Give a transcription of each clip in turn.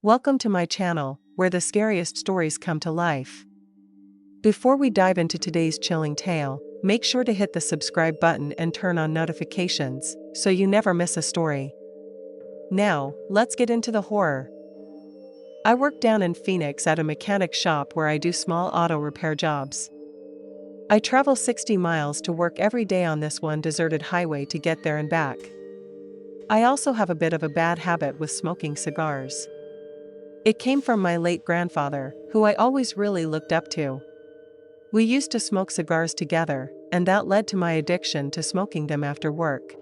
Welcome to my channel, where the scariest stories come to life. Before we dive into today's chilling tale, make sure to hit the subscribe button and turn on notifications, so you never miss a story. Now, let's get into the horror. I work down in Phoenix at a mechanic shop where I do small auto repair jobs. I travel 60 miles to work every day on this one deserted highway to get there and back. I also have a bit of a bad habit with smoking cigars. It came from my late grandfather, who I always really looked up to. We used to smoke cigars together, and that led to my addiction to smoking them after work.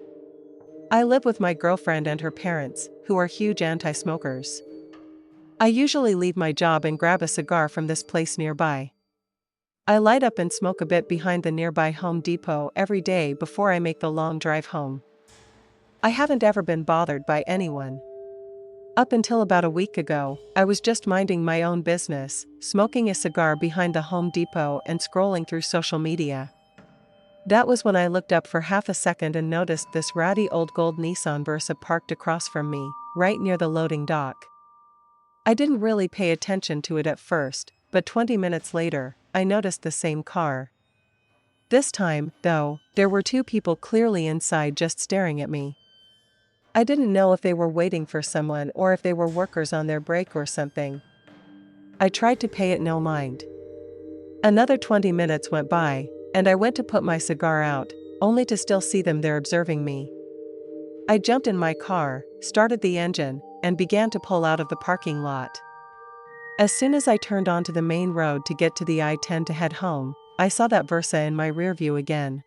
I live with my girlfriend and her parents, who are huge anti-smokers. I usually leave my job and grab a cigar from this place nearby. I light up and smoke a bit behind the nearby Home Depot every day before I make the long drive home. I haven't ever been bothered by anyone. Up until about a week ago, I was just minding my own business, smoking a cigar behind the Home Depot and scrolling through social media. That was when I looked up for half a second and noticed this ratty old gold Nissan Versa parked across from me, right near the loading dock. I didn't really pay attention to it at first, but 20 minutes later, I noticed the same car. This time, though, there were two people clearly inside just staring at me. I didn't know if they were waiting for someone or if they were workers on their break or something. I tried to pay it no mind. Another 20 minutes went by, and I went to put my cigar out, only to still see them there observing me. I jumped in my car, started the engine, and began to pull out of the parking lot. As soon as I turned onto the main road to get to the I-10 to head home, I saw that Versa in my rear view again.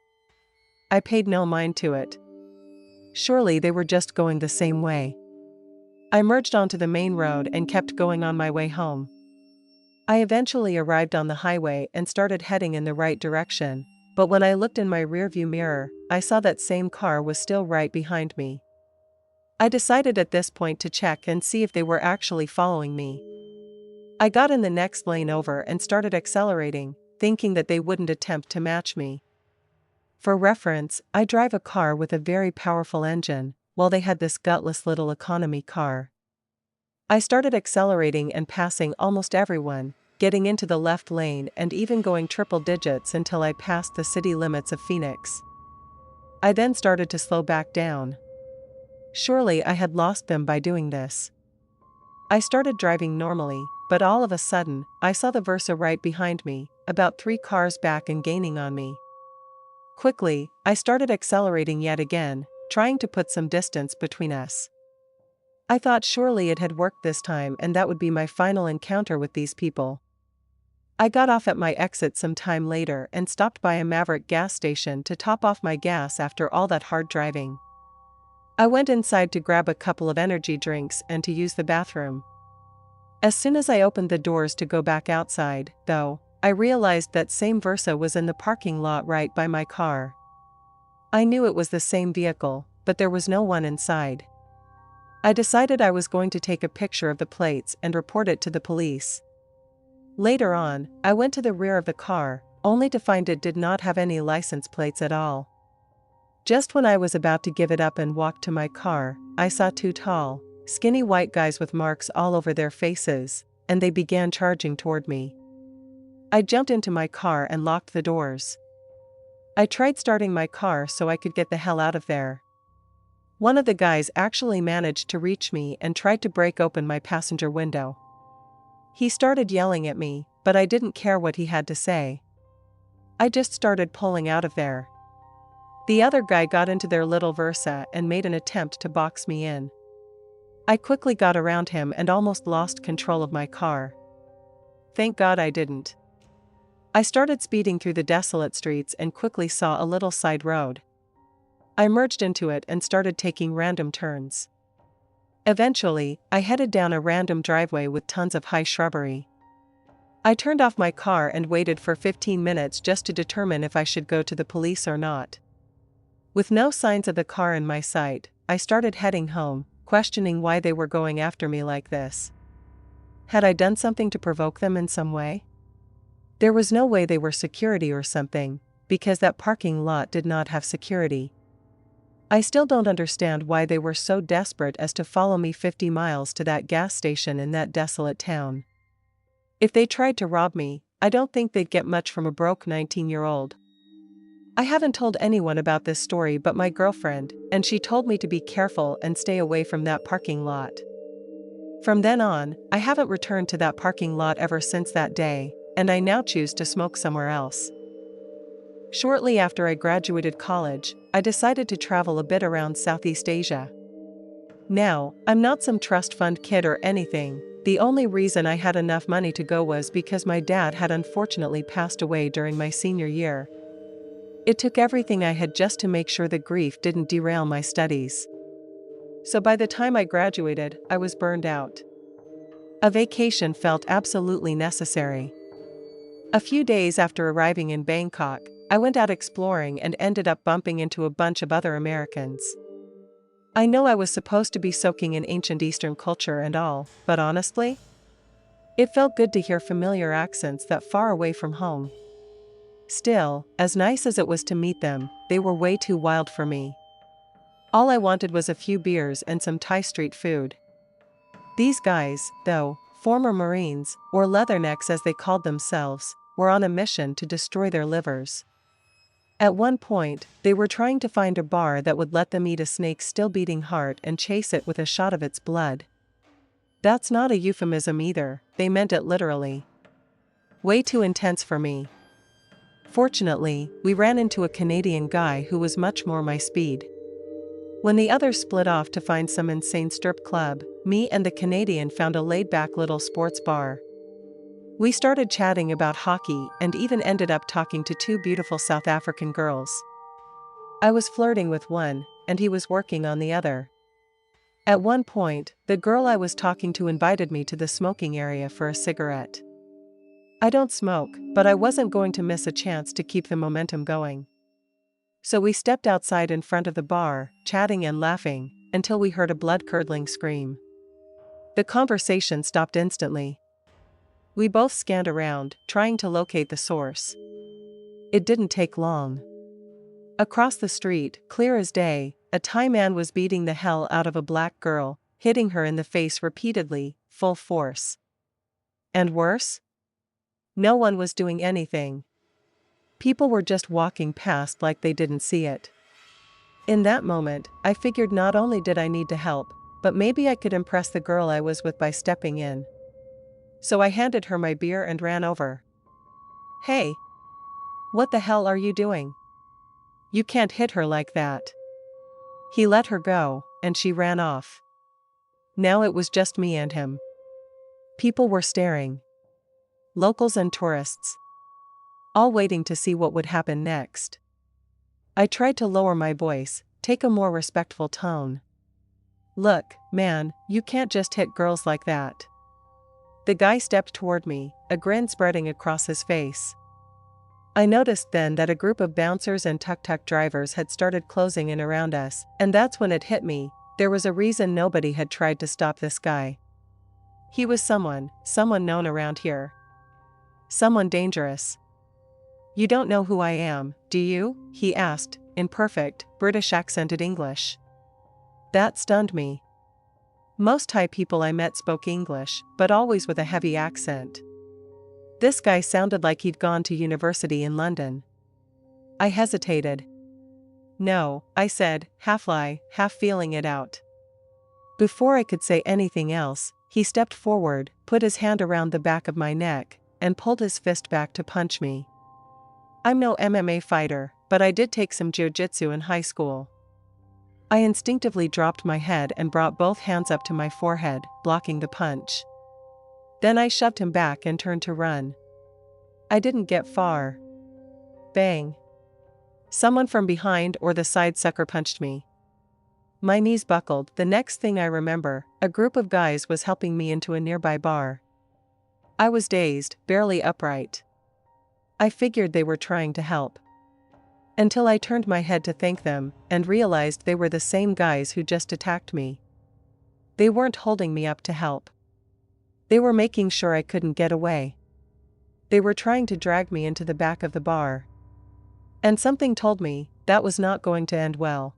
I paid no mind to it. Surely they were just going the same way. I merged onto the main road and kept going on my way home. I eventually arrived on the highway and started heading in the right direction, but when I looked in my rearview mirror, I saw that same car was still right behind me. I decided at this point to check and see if they were actually following me. I got in the next lane over and started accelerating, thinking that they wouldn't attempt to match me. For reference, I drive a car with a very powerful engine, while they had this gutless little economy car. I started accelerating and passing almost everyone, getting into the left lane and even going triple digits until I passed the city limits of Phoenix. I then started to slow back down. Surely I had lost them by doing this. I started driving normally, but all of a sudden, I saw the Versa right behind me, about 3 cars back and gaining on me. Quickly, I started accelerating yet again, trying to put some distance between us. I thought surely it had worked this time and that would be my final encounter with these people. I got off at my exit some time later and stopped by a Maverick gas station to top off my gas after all that hard driving. I went inside to grab a couple of energy drinks and to use the bathroom. As soon as I opened the doors to go back outside, though, I realized that same Versa was in the parking lot right by my car. I knew it was the same vehicle, but there was no one inside. I decided I was going to take a picture of the plates and report it to the police. Later on, I went to the rear of the car, only to find it did not have any license plates at all. Just when I was about to give it up and walk to my car, I saw 2 tall, skinny white guys with marks all over their faces, and they began charging toward me. I jumped into my car and locked the doors. I tried starting my car so I could get the hell out of there. One of the guys actually managed to reach me and tried to break open my passenger window. He started yelling at me, but I didn't care what he had to say. I just started pulling out of there. The other guy got into their little Versa and made an attempt to box me in. I quickly got around him and almost lost control of my car. Thank God I didn't. I started speeding through the desolate streets and quickly saw a little side road. I merged into it and started taking random turns. Eventually, I headed down a random driveway with tons of high shrubbery. I turned off my car and waited for 15 minutes just to determine if I should go to the police or not. With no signs of the car in my sight, I started heading home, questioning why they were going after me like this. Had I done something to provoke them in some way? There was no way they were security or something, because that parking lot did not have security. I still don't understand why they were so desperate as to follow me 50 miles to that gas station in that desolate town. If they tried to rob me, I don't think they'd get much from a broke 19-year-old. I haven't told anyone about this story but my girlfriend, and she told me to be careful and stay away from that parking lot. From then on, I haven't returned to that parking lot ever since that day, and I now choose to smoke somewhere else. Shortly after I graduated college, I decided to travel a bit around Southeast Asia. Now, I'm not some trust fund kid or anything. The only reason I had enough money to go was because my dad had unfortunately passed away during my senior year. It took everything I had just to make sure the grief didn't derail my studies. So by the time I graduated, I was burned out. A vacation felt absolutely necessary. A few days after arriving in Bangkok, I went out exploring and ended up bumping into a bunch of other Americans. I know I was supposed to be soaking in ancient Eastern culture and all, but honestly, it felt good to hear familiar accents that far away from home. Still, as nice as it was to meet them, they were way too wild for me. All I wanted was a few beers and some Thai street food. These guys, though, former Marines, or leathernecks as they called themselves, were on a mission to destroy their livers. At one point, they were trying to find a bar that would let them eat a snake's still-beating heart and chase it with a shot of its blood. That's not a euphemism either, they meant it literally. Way too intense for me. Fortunately, we ran into a Canadian guy who was much more my speed. When the others split off to find some insane strip club, me and the Canadian found a laid-back little sports bar. We started chatting about hockey and even ended up talking to two beautiful South African girls. I was flirting with one, and he was working on the other. At one point, the girl I was talking to invited me to the smoking area for a cigarette. I don't smoke, but I wasn't going to miss a chance to keep the momentum going. So we stepped outside in front of the bar, chatting and laughing, until we heard a blood-curdling scream. The conversation stopped instantly. We both scanned around, trying to locate the source. It didn't take long. Across the street, clear as day, a Thai man was beating the hell out of a black girl, hitting her in the face repeatedly, full force. And worse? No one was doing anything. People were just walking past like they didn't see it. In that moment, I figured not only did I need to help, but maybe I could impress the girl I was with by stepping in. So I handed her my beer and ran over. "Hey! What the hell are you doing? You can't hit her like that." He let her go, and she ran off. Now it was just me and him. People were staring. Locals and tourists. All waiting to see what would happen next. I tried to lower my voice, take a more respectful tone. "Look, man, you can't just hit girls like that." The guy stepped toward me, a grin spreading across his face. I noticed then that a group of bouncers and tuk-tuk drivers had started closing in around us, and that's when it hit me, there was a reason nobody had tried to stop this guy. He was someone known around here. Someone dangerous. "You don't know who I am, do you?" he asked, in perfect, British accented English. That stunned me. Most Thai people I met spoke English, but always with a heavy accent. This guy sounded like he'd gone to university in London. I hesitated. "No," I said, half lie, half feeling it out. Before I could say anything else, he stepped forward, put his hand around the back of my neck, and pulled his fist back to punch me. I'm no MMA fighter, but I did take some jiu-jitsu in high school. I instinctively dropped my head and brought both hands up to my forehead, blocking the punch. Then I shoved him back and turned to run. I didn't get far. Bang. Someone from behind or the side sucker punched me. My knees buckled. The next thing I remember, a group of guys was helping me into a nearby bar. I was dazed, barely upright. I figured they were trying to help. Until I turned my head to thank them, and realized they were the same guys who just attacked me. They weren't holding me up to help. They were making sure I couldn't get away. They were trying to drag me into the back of the bar. And something told me, that was not going to end well.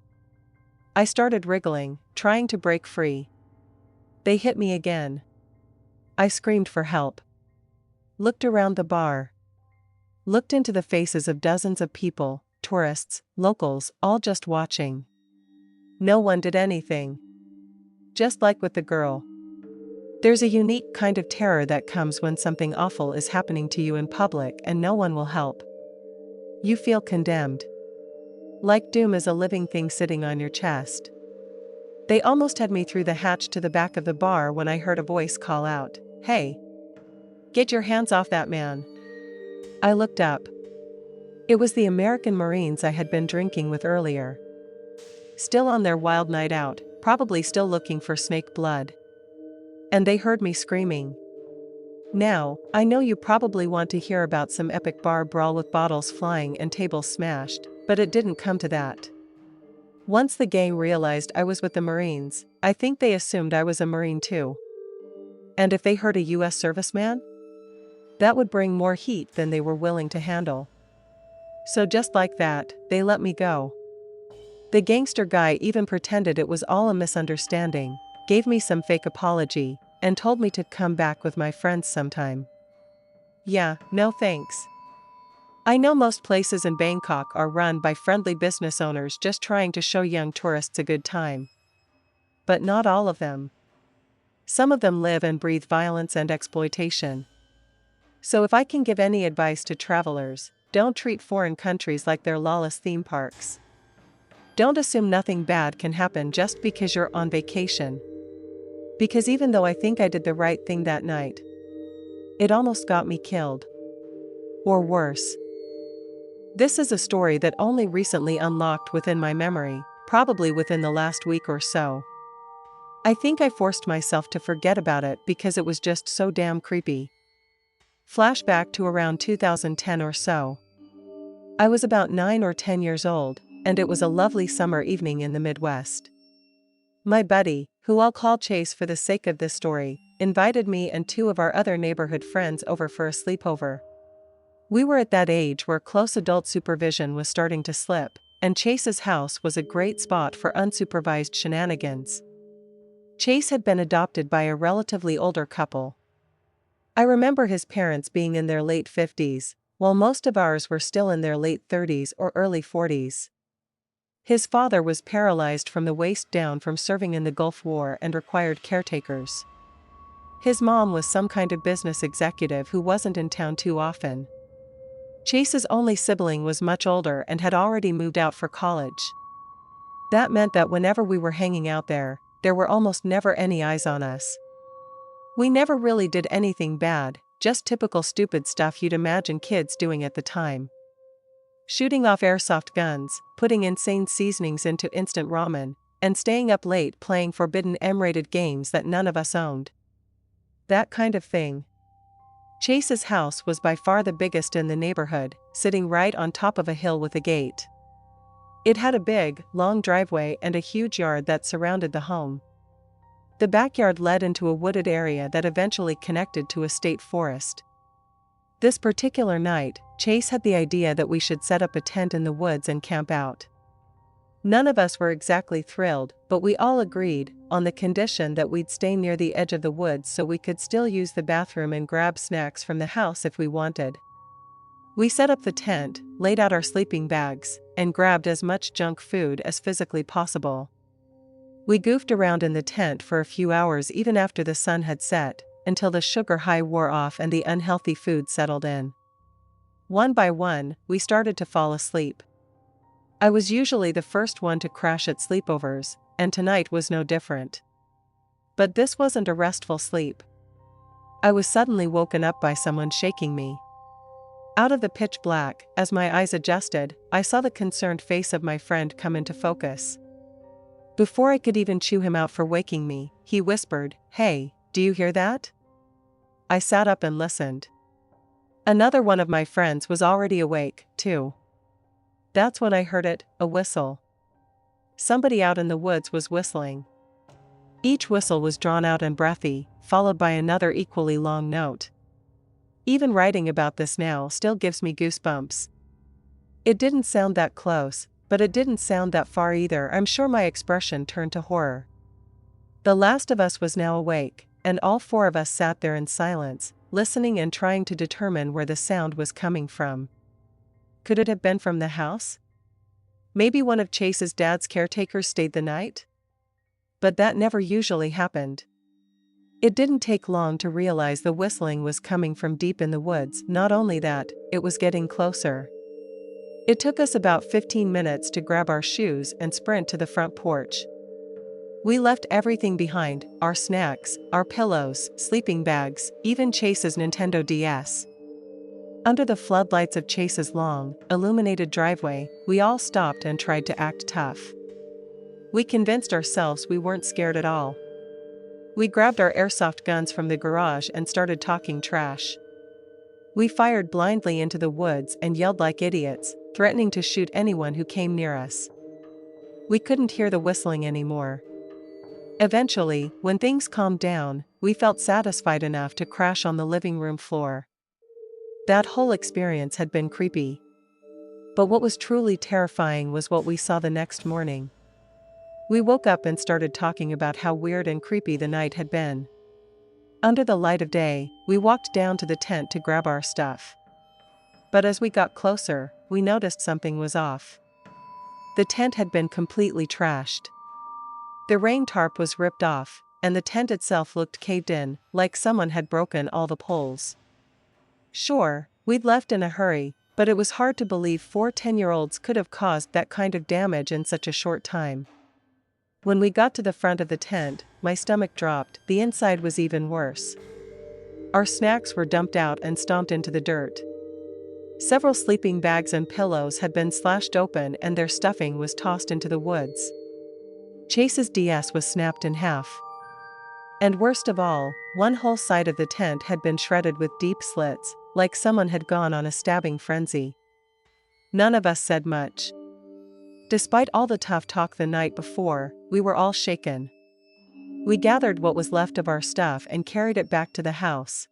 I started wriggling, trying to break free. They hit me again. I screamed for help. Looked around the bar. Looked into the faces of dozens of people, tourists, locals, all just watching. No one did anything. Just like with the girl. There's a unique kind of terror that comes when something awful is happening to you in public and no one will help. You feel condemned. Like doom is a living thing sitting on your chest. They almost had me through the hatch to the back of the bar when I heard a voice call out, "Hey! Get your hands off that man!" I looked up. It was the American Marines I had been drinking with earlier. Still on their wild night out, probably still looking for snake blood. And they heard me screaming. Now, I know you probably want to hear about some epic bar brawl with bottles flying and tables smashed, but it didn't come to that. Once the gang realized I was with the Marines, I think they assumed I was a Marine too. And if they heard a US serviceman? That would bring more heat than they were willing to handle. So just like that, they let me go. The gangster guy even pretended it was all a misunderstanding, gave me some fake apology, and told me to come back with my friends sometime. Yeah, no thanks. I know most places in Bangkok are run by friendly business owners just trying to show young tourists a good time. But not all of them. Some of them live and breathe violence and exploitation. So if I can give any advice to travelers, don't treat foreign countries like they're lawless theme parks. Don't assume nothing bad can happen just because you're on vacation. Because even though I think I did the right thing that night, it almost got me killed. Or worse. This is a story that only recently unlocked within my memory, probably within the last week or so. I think I forced myself to forget about it because it was just so damn creepy. Flashback to around 2010 or so. I was about 9 or 10 years old, and it was a lovely summer evening in the Midwest. My buddy, who I'll call Chase for the sake of this story, invited me and 2 of our other neighborhood friends over for a sleepover. We were at that age where close adult supervision was starting to slip, and Chase's house was a great spot for unsupervised shenanigans. Chase had been adopted by a relatively older couple. I remember his parents being in their late 50s, while most of ours were still in their late 30s or early 40s. His father was paralyzed from the waist down from serving in the Gulf War and required caretakers. His mom was some kind of business executive who wasn't in town too often. Chase's only sibling was much older and had already moved out for college. That meant that whenever we were hanging out there were almost never any eyes on us. We never really did anything bad, just typical stupid stuff you'd imagine kids doing at the time. Shooting off airsoft guns, putting insane seasonings into instant ramen, and staying up late playing forbidden M-rated games that none of us owned. That kind of thing. Chase's house was by far the biggest in the neighborhood, sitting right on top of a hill with a gate. It had a big, long driveway and a huge yard that surrounded the home. The backyard led into a wooded area that eventually connected to a state forest. This particular night, Chase had the idea that we should set up a tent in the woods and camp out. None of us were exactly thrilled, but we all agreed, on the condition that we'd stay near the edge of the woods so we could still use the bathroom and grab snacks from the house if we wanted. We set up the tent, laid out our sleeping bags, and grabbed as much junk food as physically possible. We goofed around in the tent for a few hours even after the sun had set, until the sugar high wore off and the unhealthy food settled in. One by one, we started to fall asleep. I was usually the first one to crash at sleepovers, and tonight was no different. But this wasn't a restful sleep. I was suddenly woken up by someone shaking me. Out of the pitch black, as my eyes adjusted, I saw the concerned face of my friend come into focus. Before I could even chew him out for waking me, he whispered, "Hey, do you hear that?" I sat up and listened. Another one of my friends was already awake, too. That's when I heard it, a whistle. Somebody out in the woods was whistling. Each whistle was drawn out and breathy, followed by another equally long note. Even writing about this now still gives me goosebumps. It didn't sound that close, but it didn't sound that far either. I'm sure my expression turned to horror. The last of us was now awake, and all four of us sat there in silence, listening and trying to determine where the sound was coming from. Could it have been from the house? Maybe one of Chase's dad's caretakers stayed the night? But that never usually happened. It didn't take long to realize the whistling was coming from deep in the woods. Not only that, it was getting closer. It took us about 15 minutes to grab our shoes and sprint to the front porch. We left everything behind, our snacks, our pillows, sleeping bags, even Chase's Nintendo DS. Under the floodlights of Chase's long, illuminated driveway, we all stopped and tried to act tough. We convinced ourselves we weren't scared at all. We grabbed our airsoft guns from the garage and started talking trash. We fired blindly into the woods and yelled like idiots, threatening to shoot anyone who came near us. We couldn't hear the whistling anymore. Eventually, when things calmed down, we felt satisfied enough to crash on the living room floor. That whole experience had been creepy. But what was truly terrifying was what we saw the next morning. We woke up and started talking about how weird and creepy the night had been. Under the light of day, we walked down to the tent to grab our stuff. But as we got closer, we noticed something was off. The tent had been completely trashed. The rain tarp was ripped off, and the tent itself looked caved in, like someone had broken all the poles. Sure, we'd left in a hurry, but it was hard to believe 4 10-year-olds could have caused that kind of damage in such a short time. When we got to the front of the tent, my stomach dropped. The inside was even worse. Our snacks were dumped out and stomped into the dirt. Several sleeping bags and pillows had been slashed open and their stuffing was tossed into the woods. Chase's DS was snapped in half. And worst of all, one whole side of the tent had been shredded with deep slits, like someone had gone on a stabbing frenzy. None of us said much. Despite all the tough talk the night before, we were all shaken. We gathered what was left of our stuff and carried it back to the house.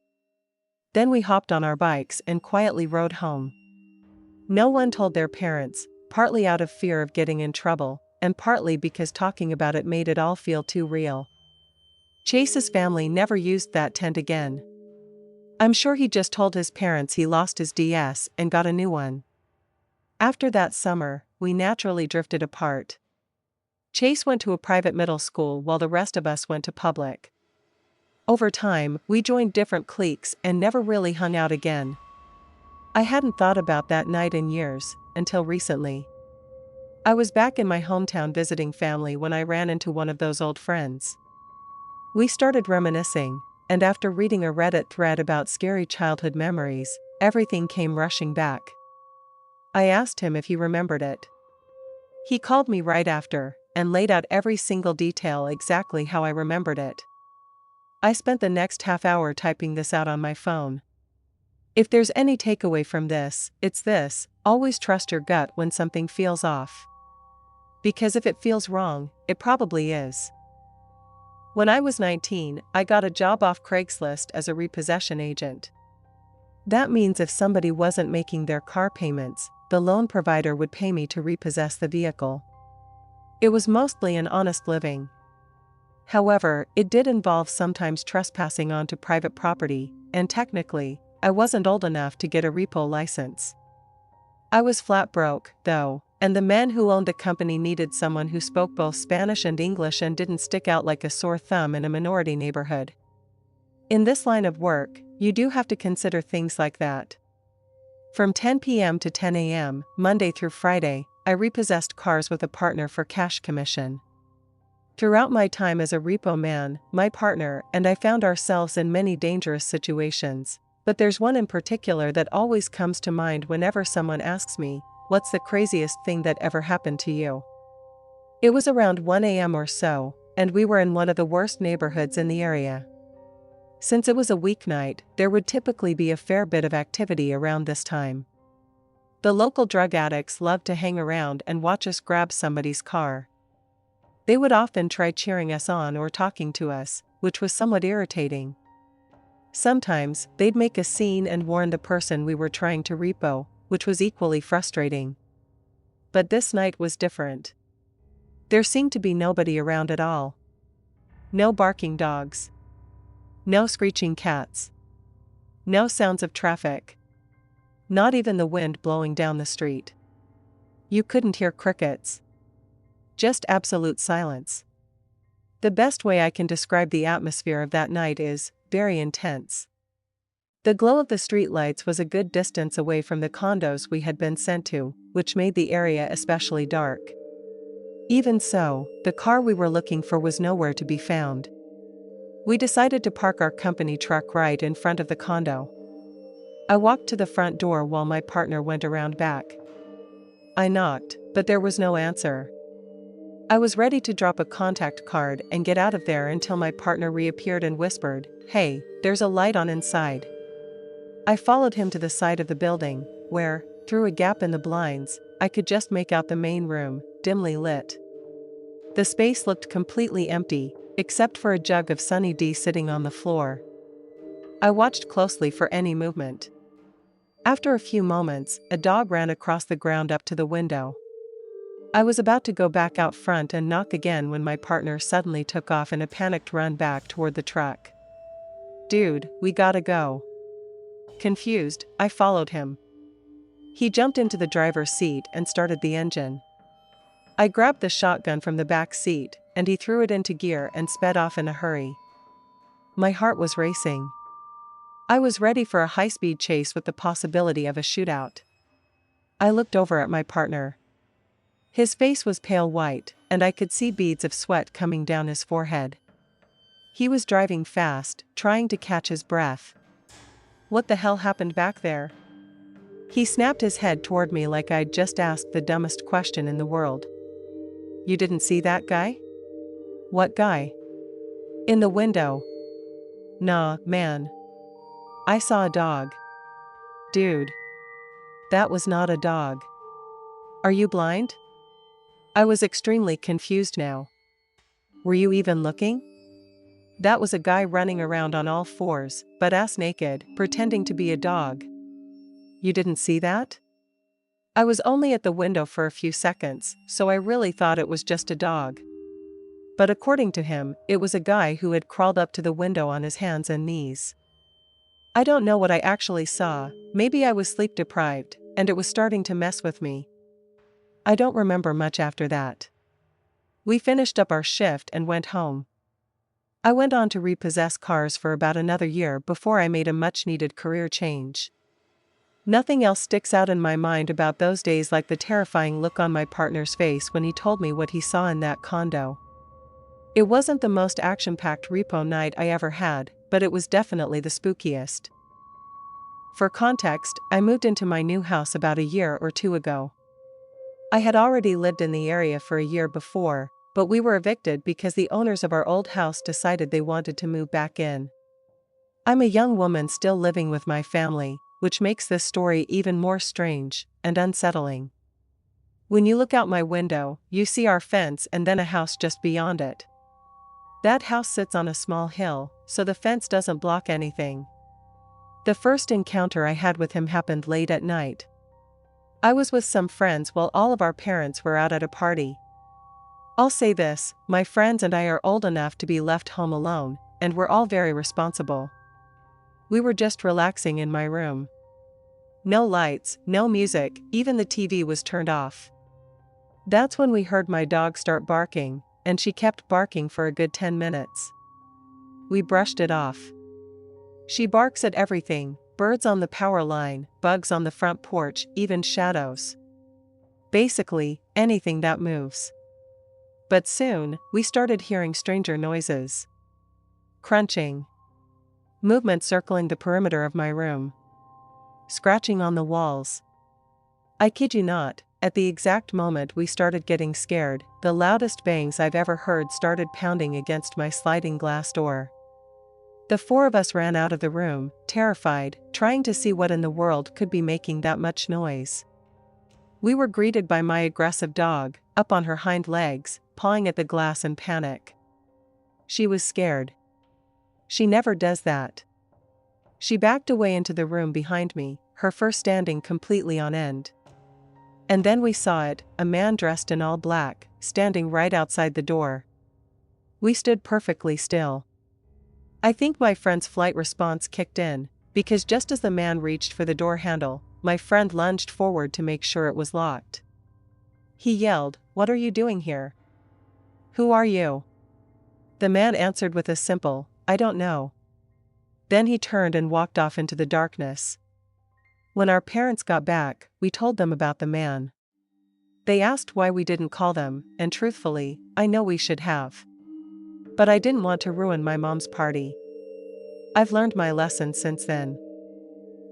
Then we hopped on our bikes and quietly rode home. No one told their parents, partly out of fear of getting in trouble, and partly because talking about it made it all feel too real. Chase's family never used that tent again. I'm sure he just told his parents he lost his DS and got a new one. After that summer, we naturally drifted apart. Chase went to a private middle school while the rest of us went to public. Over time, we joined different cliques and never really hung out again. I hadn't thought about that night in years, until recently. I was back in my hometown visiting family when I ran into one of those old friends. We started reminiscing, and after reading a Reddit thread about scary childhood memories, everything came rushing back. I asked him if he remembered it. He called me right after, and laid out every single detail exactly how I remembered it. I spent the next half hour typing this out on my phone. If there's any takeaway from this, it's this: always trust your gut when something feels off. Because if it feels wrong, it probably is. When I was 19, I got a job off Craigslist as a repossession agent. That means if somebody wasn't making their car payments, the loan provider would pay me to repossess the vehicle. It was mostly an honest living. However, it did involve sometimes trespassing onto private property, and technically, I wasn't old enough to get a repo license. I was flat broke, though, and the man who owned the company needed someone who spoke both Spanish and English and didn't stick out like a sore thumb in a minority neighborhood. In this line of work, you do have to consider things like that. From 10 p.m. to 10 a.m., Monday through Friday, I repossessed cars with a partner for cash commission. Throughout my time as a repo man, my partner and I found ourselves in many dangerous situations, but there's one in particular that always comes to mind whenever someone asks me, "What's the craziest thing that ever happened to you?" It was around 1 a.m. or so, and we were in one of the worst neighborhoods in the area. Since it was a weeknight, there would typically be a fair bit of activity around this time. The local drug addicts loved to hang around and watch us grab somebody's car. They would often try cheering us on or talking to us, which was somewhat irritating. Sometimes, they'd make a scene and warn the person we were trying to repo, which was equally frustrating. But this night was different. There seemed to be nobody around at all. No barking dogs. No screeching cats. No sounds of traffic. Not even the wind blowing down the street. You couldn't hear crickets. Just absolute silence. The best way I can describe the atmosphere of that night is very intense. The glow of the streetlights was a good distance away from the condos we had been sent to, which made the area especially dark. Even so, the car we were looking for was nowhere to be found. We decided to park our company truck right in front of the condo. I walked to the front door while my partner went around back. I knocked, but there was no answer. I was ready to drop a contact card and get out of there until my partner reappeared and whispered, "Hey, there's a light on inside." I followed him to the side of the building, where, through a gap in the blinds, I could just make out the main room, dimly lit. The space looked completely empty, except for a jug of Sunny D sitting on the floor. I watched closely for any movement. After a few moments, a dog ran across the ground up to the window. I was about to go back out front and knock again when my partner suddenly took off in a panicked run back toward the truck. "Dude, we gotta go." Confused, I followed him. He jumped into the driver's seat and started the engine. I grabbed the shotgun from the back seat, and he threw it into gear and sped off in a hurry. My heart was racing. I was ready for a high-speed chase with the possibility of a shootout. I looked over at my partner. His face was pale white, and I could see beads of sweat coming down his forehead. He was driving fast, trying to catch his breath. What the hell happened back there? He snapped his head toward me like I'd just asked the dumbest question in the world. "You didn't see that guy?" "What guy?" "In the window." "Nah, man. I saw a dog." "Dude. That was not a dog. Are you blind?" I was extremely confused now. "Were you even looking?" "That was a guy running around on all fours, butt-ass naked, pretending to be a dog." "You didn't see that?" "I was only at the window for a few seconds, so I really thought it was just a dog." But according to him, it was a guy who had crawled up to the window on his hands and knees. I don't know what I actually saw. Maybe I was sleep deprived, and it was starting to mess with me. I don't remember much after that. We finished up our shift and went home. I went on to repossess cars for about another year before I made a much-needed career change. Nothing else sticks out in my mind about those days like the terrifying look on my partner's face when he told me what he saw in that condo. It wasn't the most action-packed repo night I ever had, but it was definitely the spookiest. For context, I moved into my new house about a year or two ago. I had already lived in the area for a year before, but we were evicted because the owners of our old house decided they wanted to move back in. I'm a young woman still living with my family, which makes this story even more strange and unsettling. When you look out my window, you see our fence and then a house just beyond it. That house sits on a small hill, so the fence doesn't block anything. The first encounter I had with him happened late at night. I was with some friends while all of our parents were out at a party. I'll say this, my friends and I are old enough to be left home alone, and we're all very responsible. We were just relaxing in my room. No lights, no music, even the TV was turned off. That's when we heard my dog start barking, and she kept barking for a good 10 minutes. We brushed it off. She barks at everything, birds on the power line, bugs on the front porch, even shadows. Basically, anything that moves. But soon, we started hearing stranger noises. Crunching. Movement circling the perimeter of my room. Scratching on the walls. I kid you not, at the exact moment we started getting scared, the loudest bangs I've ever heard started pounding against my sliding glass door. The four of us ran out of the room, terrified, trying to see what in the world could be making that much noise. We were greeted by my aggressive dog, up on her hind legs, pawing at the glass in panic. She was scared. She never does that. She backed away into the room behind me, her fur standing completely on end. And then we saw it, a man dressed in all black, standing right outside the door. We stood perfectly still. I think my friend's flight response kicked in, because just as the man reached for the door handle, my friend lunged forward to make sure it was locked. He yelled, "What are you doing here? Who are you?" The man answered with a simple, "I don't know." Then he turned and walked off into the darkness. When our parents got back, we told them about the man. They asked why we didn't call them, and truthfully, I know we should have. But I didn't want to ruin my mom's party. I've learned my lesson since then.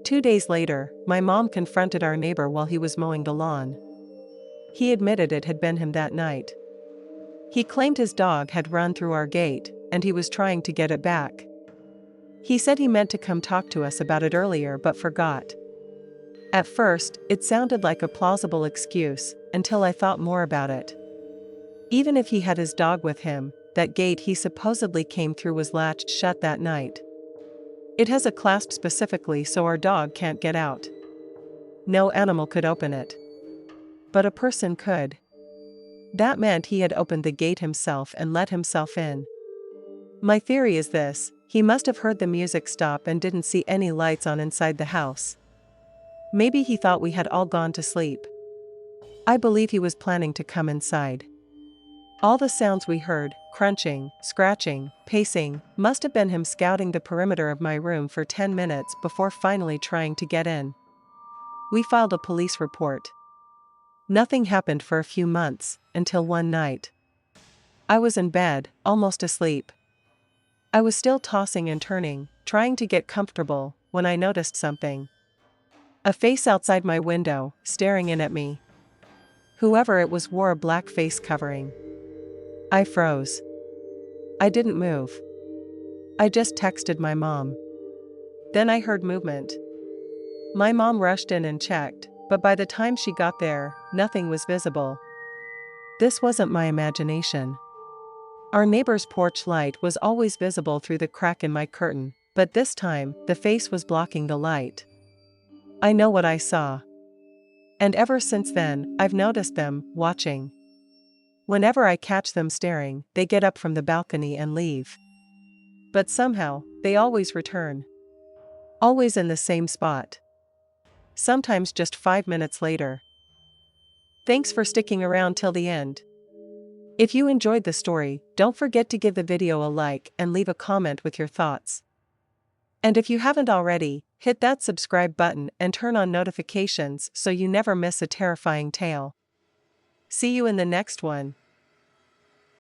2 days later, my mom confronted our neighbor while he was mowing the lawn. He admitted it had been him that night. He claimed his dog had run through our gate, and he was trying to get it back. He said he meant to come talk to us about it earlier but forgot. At first, it sounded like a plausible excuse, until I thought more about it. Even if he had his dog with him, that gate he supposedly came through was latched shut that night. It has a clasp specifically so our dog can't get out. No animal could open it. But a person could. That meant he had opened the gate himself and let himself in. My theory is this: he must have heard the music stop and didn't see any lights on inside the house. Maybe he thought we had all gone to sleep. I believe he was planning to come inside. All the sounds we heard, crunching, scratching, pacing, must have been him scouting the perimeter of my room for 10 minutes before finally trying to get in. We filed a police report. Nothing happened for a few months, until one night. I was in bed, almost asleep. I was still tossing and turning, trying to get comfortable, when I noticed something. A face outside my window, staring in at me. Whoever it was wore a black face covering. I froze. I didn't move. I just texted my mom. Then I heard movement. My mom rushed in and checked, but by the time she got there, nothing was visible. This wasn't my imagination. Our neighbor's porch light was always visible through the crack in my curtain, but this time, the face was blocking the light. I know what I saw. And ever since then, I've noticed them, watching. Whenever I catch them staring, they get up from the balcony and leave. But somehow, they always return. Always in the same spot. Sometimes just 5 minutes later. Thanks for sticking around till the end. If you enjoyed the story, don't forget to give the video a like and leave a comment with your thoughts. And if you haven't already, hit that subscribe button and turn on notifications so you never miss a terrifying tale. See you in the next one.